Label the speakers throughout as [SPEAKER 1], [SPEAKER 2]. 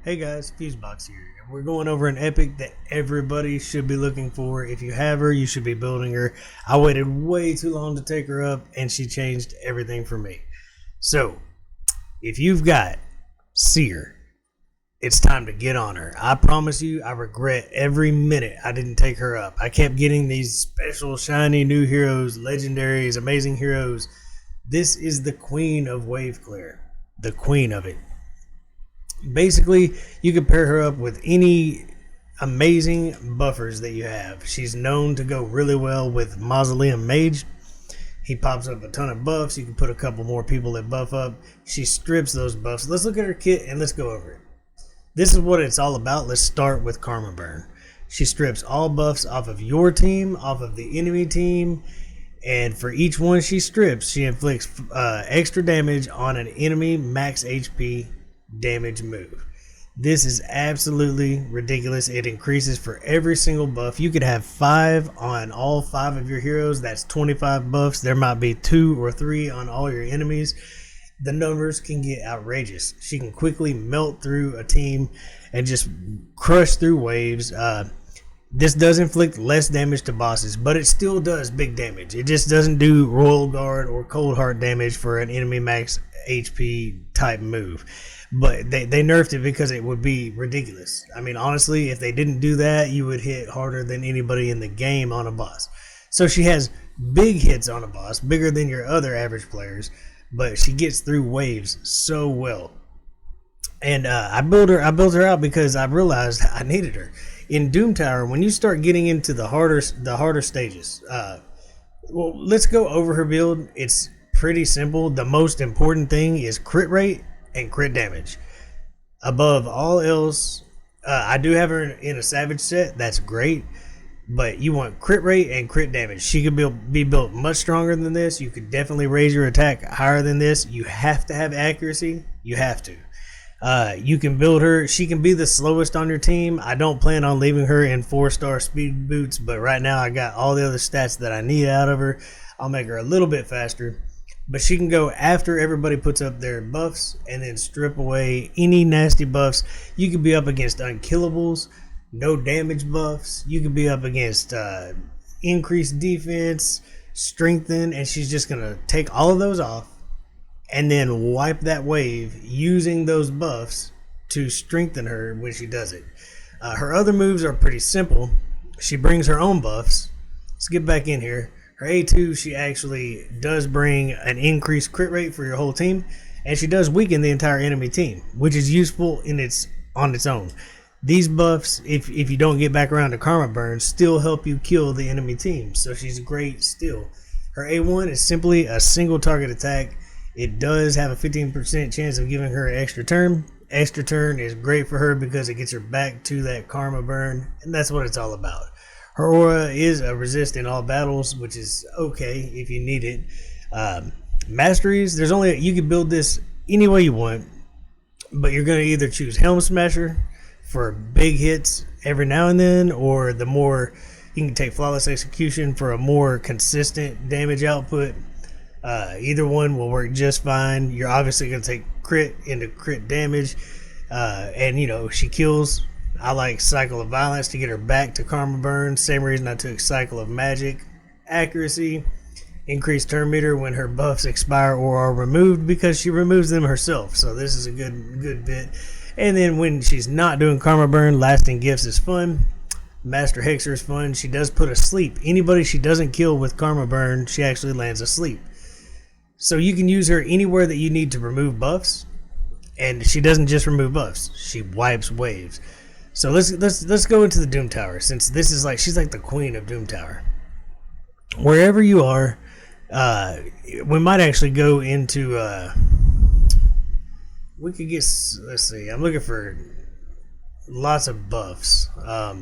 [SPEAKER 1] Hey guys, Fusebox here, and we're going over an epic that everybody should be looking for. If you have her, you should be building her. I waited way too long to take her up, and she changed everything for me. So, if you've got Seer, it's time to get on her. I promise you, I regret every minute I didn't take her up. I kept getting these special, shiny new heroes, legendaries, amazing heroes. This is the queen of wave clear, the queen of it. Basically, you can pair her up with any amazing buffers that you have. She's known to go really well with Mausoleum Mage. He pops up a ton of buffs. You can put a couple more people that buff up. She strips those buffs. Let's look at her kit and let's go over it. This is what it's all about. Let's start with Karma Burn. She strips all buffs off of your team, off of the enemy team, and for each one she strips, she inflicts extra damage on an enemy max HP damage move. This is absolutely ridiculous. It increases for every single buff. You could have 5 on all 5 of your heroes. That's 25 buffs. There might be 2 or 3 on all your enemies. The numbers can get outrageous. She can quickly melt through a team and just crush through waves. This does inflict less damage to bosses, but it still does big damage. It just doesn't do Royal Guard or Cold Heart damage for an enemy max HP type move. But they nerfed it because it would be ridiculous. I mean, honestly, if they didn't do that, you would hit harder than anybody in the game on a boss. So she has big hits on a boss, bigger than your other average players, but she gets through waves so well. And I built her out because I realized I needed her. In Doom Tower, when you start getting into the harder stages, well, let's go over her build. It's pretty simple. The most important thing is crit rate and crit damage. Above all else, I do have her in a Savage set. That's great. But you want crit rate and crit damage. She could be built much stronger than this. You could definitely raise your attack higher than this. You have to have accuracy. You have to. You can build her. She can be the slowest on your team. I don't plan on leaving her in 4-star speed boots, but right now I got all the other stats that I need out of her. I'll make her a little bit faster. But she can go after everybody puts up their buffs and then strip away any nasty buffs. You could be up against unkillables, no damage buffs. You could be up against increased defense, strengthen, and she's just going to take all of those off and then wipe that wave using those buffs to strengthen her when she does it. Her other moves are pretty simple. She brings her own buffs. Let's get back in here. Her A2, she actually does bring an increased crit rate for your whole team, and she does weaken the entire enemy team, which is useful on its own. These buffs, if you don't get back around to Karma Burn, still help you kill the enemy team, so she's great still. Her A1 is simply a single target attack. It does have a 15% chance of giving her an extra turn. Extra turn is great for her because it gets her back to that Karma Burn, and that's what it's all about. Her aura is a resist in all battles, which is okay if you need it. Masteries, you can build this any way you want, but you're going to either choose Helm Smasher for big hits every now and then, or you can take Flawless Execution for a more consistent damage output. Either one will work just fine. You're obviously going to take crit into crit damage, and she kills. I like Cycle of Violence to get her back to Karma Burn. Same reason I took Cycle of Magic. Accuracy, increased turn meter when her buffs expire or are removed because she removes them herself. So this is a good bit. And then when she's not doing Karma Burn, Lasting Gifts is fun. Master Hexer is fun. She does put asleep. Anybody she doesn't kill with Karma Burn, she actually lands asleep. So you can use her anywhere that you need to remove buffs. And she doesn't just remove buffs. She wipes waves. So let's go into the Doom Tower, since this is she's like the queen of Doom Tower. Wherever you are, we might actually go into. We could get. Let's see. I'm looking for lots of buffs. I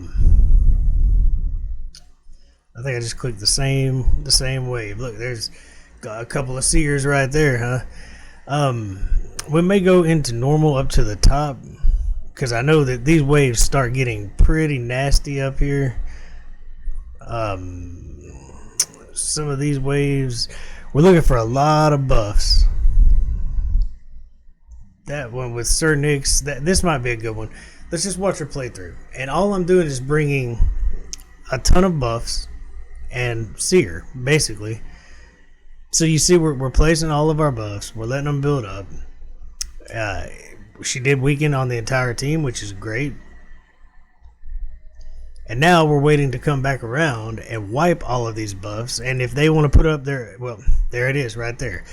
[SPEAKER 1] think I just clicked the same wave. Look, there's got a couple of Seers right there, huh? We may go into normal up to the top, because I know that these waves start getting pretty nasty up here. Some of these waves, we're looking for a lot of buffs. that one with Sir Nyx. This might be a good one. Let's just watch her playthrough. And all I'm doing is bringing a ton of buffs and Seer, basically. So you see, we're placing all of our buffs. We're letting them build up. She did weaken on the entire team, which is great. And now we're waiting to come back around and wipe all of these buffs. And if they want to put up their, well, there it is right there.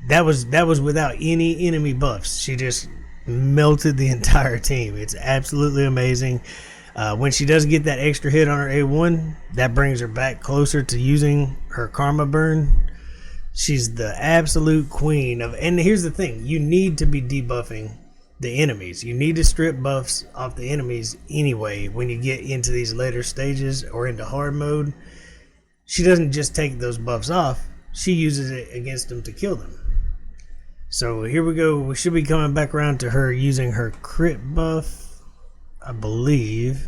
[SPEAKER 1] That was without any enemy buffs. She just melted the entire team. It's absolutely amazing. When she does get that extra hit on her A1, that brings her back closer to using her karma burn. She's the absolute queen of, and here's the thing, you need to be debuffing the enemies. You need to strip buffs off the enemies anyway when you get into these later stages or into hard mode. She doesn't just take those buffs off, she uses it against them to kill them. So here we go. We should be coming back around to her using her crit buff, I believe.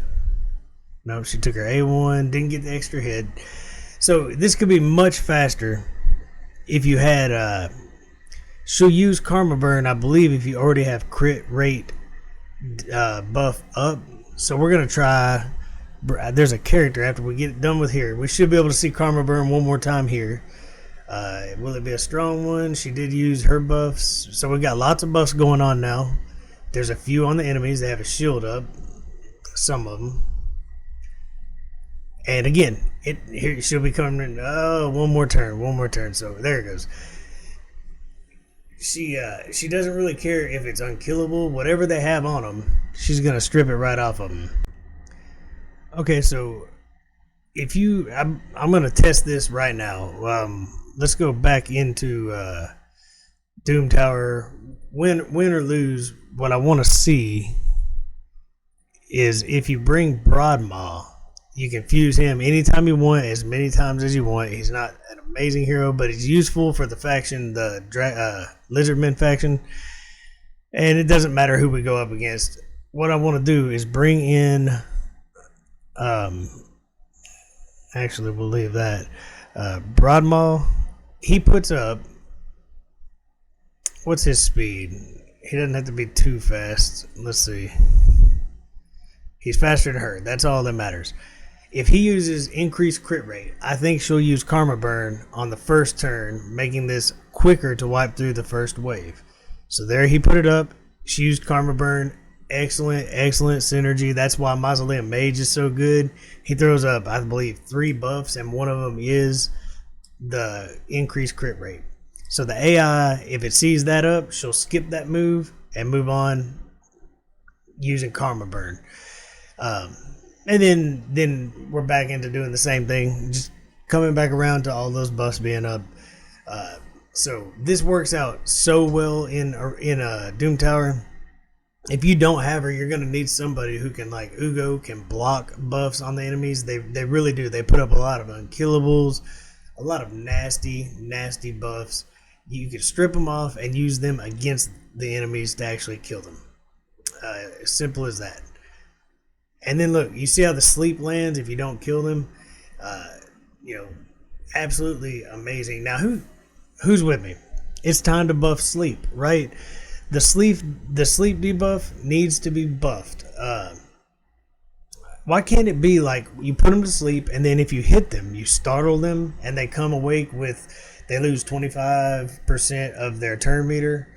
[SPEAKER 1] No, she took her A1, didn't get the extra hit. So this could be much faster if you had she'll use karma burn, I believe, if you already have crit rate buff up. So we're gonna try, there's a character after we get done with here. We should be able to see karma burn one more time here. Will it be a strong one? She did use her buffs. So we got lots of buffs going on now. There's a few on the enemies. They have a shield up, some of them. And again, here she'll be coming in. Oh, one more turn. So there it goes. She doesn't really care if it's unkillable. Whatever they have on them, she's gonna strip it right off of them. Okay, so if you, I'm gonna test this right now. Let's go back into Doom Tower. Win or lose, what I want to see is if you bring Broadmaw, you can fuse him anytime you want, as many times as you want. He's not an amazing hero, but he's useful for the faction, the Lizardmen faction. And it doesn't matter who we go up against. What I want to do is bring in, actually we'll leave that, Broadmaw. He puts up, what's his speed? He doesn't have to be too fast. Let's see. He's faster than her. That's all that matters. If he uses increased crit rate, I think she'll use Karma Burn on the first turn, making this quicker to wipe through the first wave. So there he put it up. She used Karma Burn. Excellent synergy. That's why Mausoleum Mage is so good. He throws up, I believe, 3 buffs, and one of them is the increased crit rate. So the AI, if it sees that up, she'll skip that move and move on using Karma Burn. And then we're back into doing the same thing, just coming back around to all those buffs being up. So this works out so well in Doom Tower. If you don't have her, you're going to need somebody who can, like Ugo, can block buffs on the enemies. They really do. They put up a lot of unkillables, a lot of nasty buffs. You can strip them off and use them against the enemies to actually kill them. As simple as that. And then look, you see how the sleep lands if you don't kill them? Absolutely amazing. Now, who's with me? It's time to buff sleep, right? The sleep debuff needs to be buffed. Why can't it be like you put them to sleep, and then if you hit them, you startle them, and they come awake with, they lose 25% of their turn meter,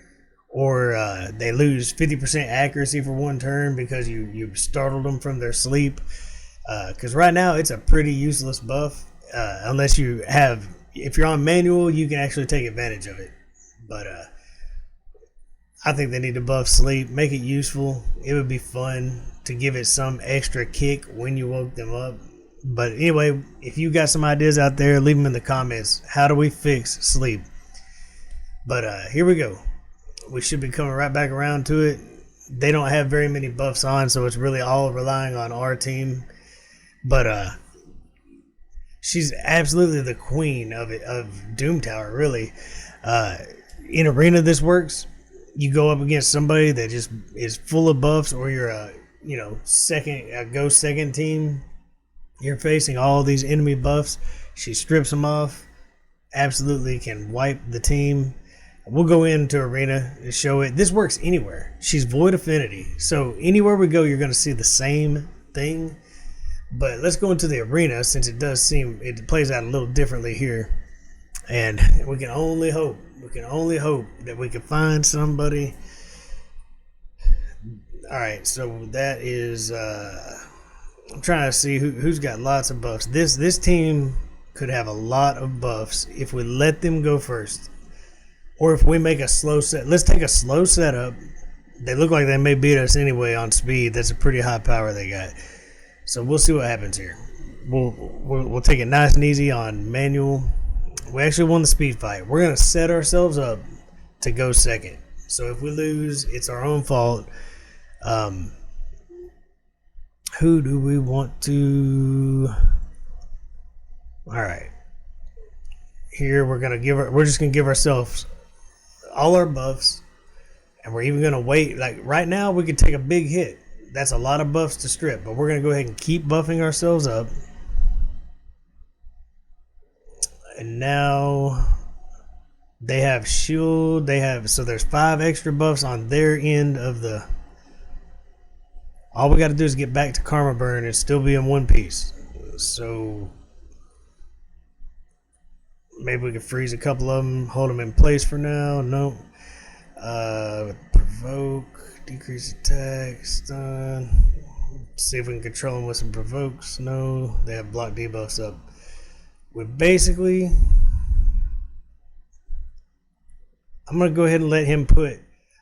[SPEAKER 1] or they lose 50% accuracy for one turn because you startled them from their sleep. Because right now it's a pretty useless buff, unless you have, if you're on manual, you can actually take advantage of it. But I think they need to buff sleep, make it useful. It would be fun to give it some extra kick when you woke them up. But anyway, if you got some ideas out there, leave them in the comments. How do we fix sleep? But here we go. We should be coming right back around to it. They don't have very many buffs on, so it's really all relying on our team. But she's absolutely the queen of Doom Tower, really. In Arena, this works. You go up against somebody that just is full of buffs, or you're a second team. You're facing all these enemy buffs. She strips them off. Absolutely can wipe the team. We'll go into arena and show it. This works anywhere. She's void affinity, so anywhere we go, you're going to see the same thing. But let's go into the arena, since it does seem it plays out a little differently here, and we can only hope. We can only hope that we can find somebody. All right, so that is. I'm trying to see who's got lots of buffs. This team could have a lot of buffs if we let them go first. Or if we make a slow set. Let's take a slow setup. They look like they may beat us anyway on speed. That's a pretty high power they got. So we'll see what happens here. We'll take it nice and easy on manual. We actually won the speed fight. We're going to set ourselves up to go second. So if we lose, it's our own fault. Who do we want to... Alright. Here we're just gonna give ourselves all our buffs, and we're even gonna wait. Like right now we could take a big hit. That's a lot of buffs to strip, but we're gonna go ahead and keep buffing ourselves up. And now they have shield, so there's 5 extra buffs on their end of the... All we gotta do is get back to Karma Burn and still be in one piece. So maybe we could freeze a couple of them, hold them in place for now. No. Provoke, decrease attack, stun. See if we can control them with some provokes. No, they have block debuffs up. We basically... I'm going to go ahead and let him put...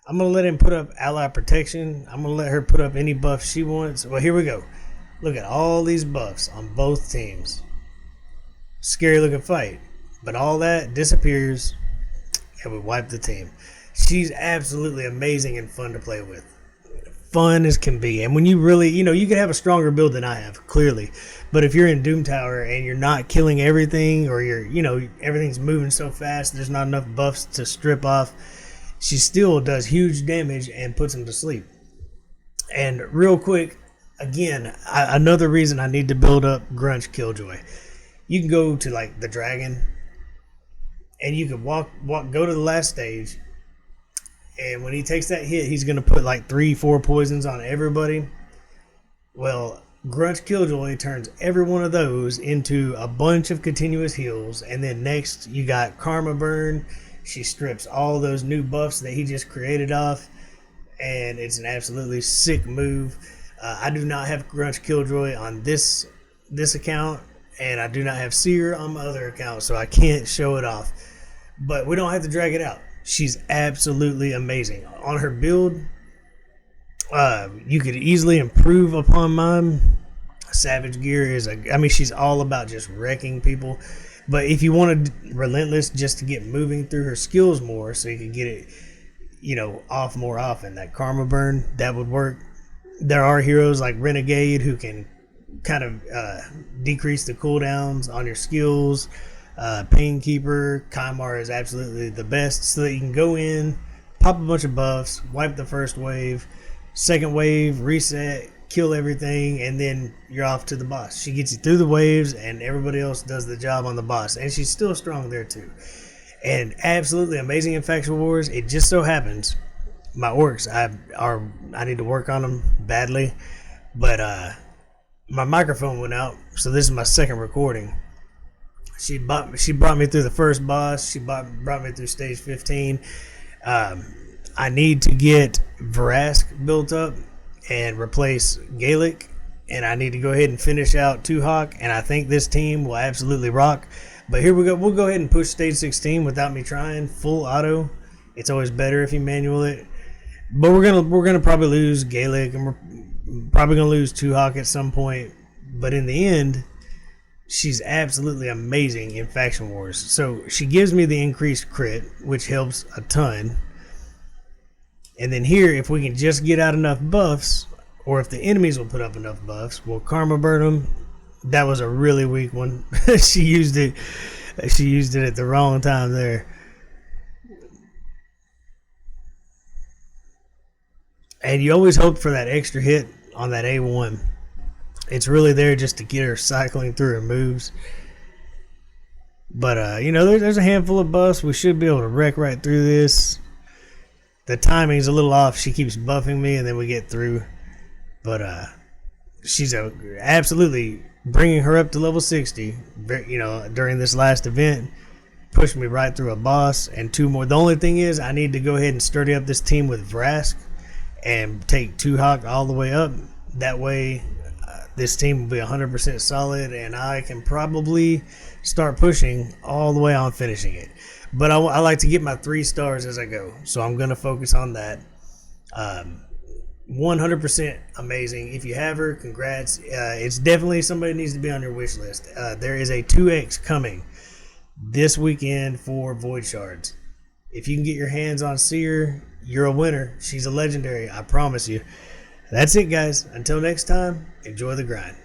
[SPEAKER 1] I'm going to let him put up ally protection. I'm going to let her put up any buff she wants. Well, here we go. Look at all these buffs on both teams. Scary looking fight. But all that disappears and we wipe the team. She's absolutely amazing and fun to play with. Fun as can be. And when you really, you can have a stronger build than I have, clearly. But if you're in Doom Tower and you're not killing everything, or everything's moving so fast, there's not enough buffs to strip off, she still does huge damage and puts them to sleep. And real quick, again, another reason I need to build up Grunch Killjoy. You can go to like the dragon, and you can go to the last stage, and when he takes that hit, he's gonna put like 3-4 poisons on everybody. Well, Grunch Killjoy turns every one of those into a bunch of continuous heals, and then next you got Karma Burn. She strips all those new buffs that he just created off, and it's an absolutely sick move. I do not have Grunch Killjoy on this account, and I do not have Seer on my other account, so I can't show it off. But we don't have to drag it out. She's absolutely amazing. On her build, you could easily improve upon mine. Savage Gear she's all about just wrecking people. But if you wanted Relentless just to get moving through her skills more, so you could get it, off more often, that Karma Burn, that would work. There are heroes like Renegade who can kind of decrease the cooldowns on your skills. Painkeeper, Kymar is absolutely the best, so that you can go in, pop a bunch of buffs, wipe the first wave, second wave, reset, kill everything, and then you're off to the boss. She gets you through the waves, and everybody else does the job on the boss, and she's still strong there too. And absolutely amazing in Faction Wars. It just so happens my orcs, I need to work on them badly, but my microphone went out, so this is my second recording. She brought me through the first boss. She brought me through stage 15. I need to get Vrask built up and replace Gaelic, and I need to go ahead and finish out Tuhawk, and I think this team will absolutely rock. But here we go. We'll go ahead and push stage 16 without me trying. Full auto. It's always better if you manual it. But we're gonna probably lose Gaelic, and we're probably gonna lose Tuhawk at some point. But in the end, she's absolutely amazing in Faction Wars. So she gives me the increased crit, which helps a ton. And then here, if we can just get out enough buffs, or if the enemies will put up enough buffs, we'll Karma Burn them. That was a really weak one. She used it at the wrong time there. And you always hope for that extra hit on that A1. It's really there just to get her cycling through her moves. But there's a handful of buffs. We should be able to wreck right through this. The timing's a little off. She keeps buffing me, and then we get through. But she's absolutely bringing her up to level 60. During this last event, pushed me right through a boss and 2 more. The only thing is, I need to go ahead and sturdy up this team with Vrask and take 2 Hawk all the way up. That way, this team will be 100% solid, and I can probably start pushing all the way on finishing it. But I like to get my 3 stars as I go, so I'm going to focus on that. 100% amazing. If you have her, congrats. It's definitely somebody needs to be on your wish list. There is a 2X coming this weekend for Void Shards. If you can get your hands on Seer, you're a winner. She's a legendary, I promise you. That's it, guys. Until next time, enjoy the grind.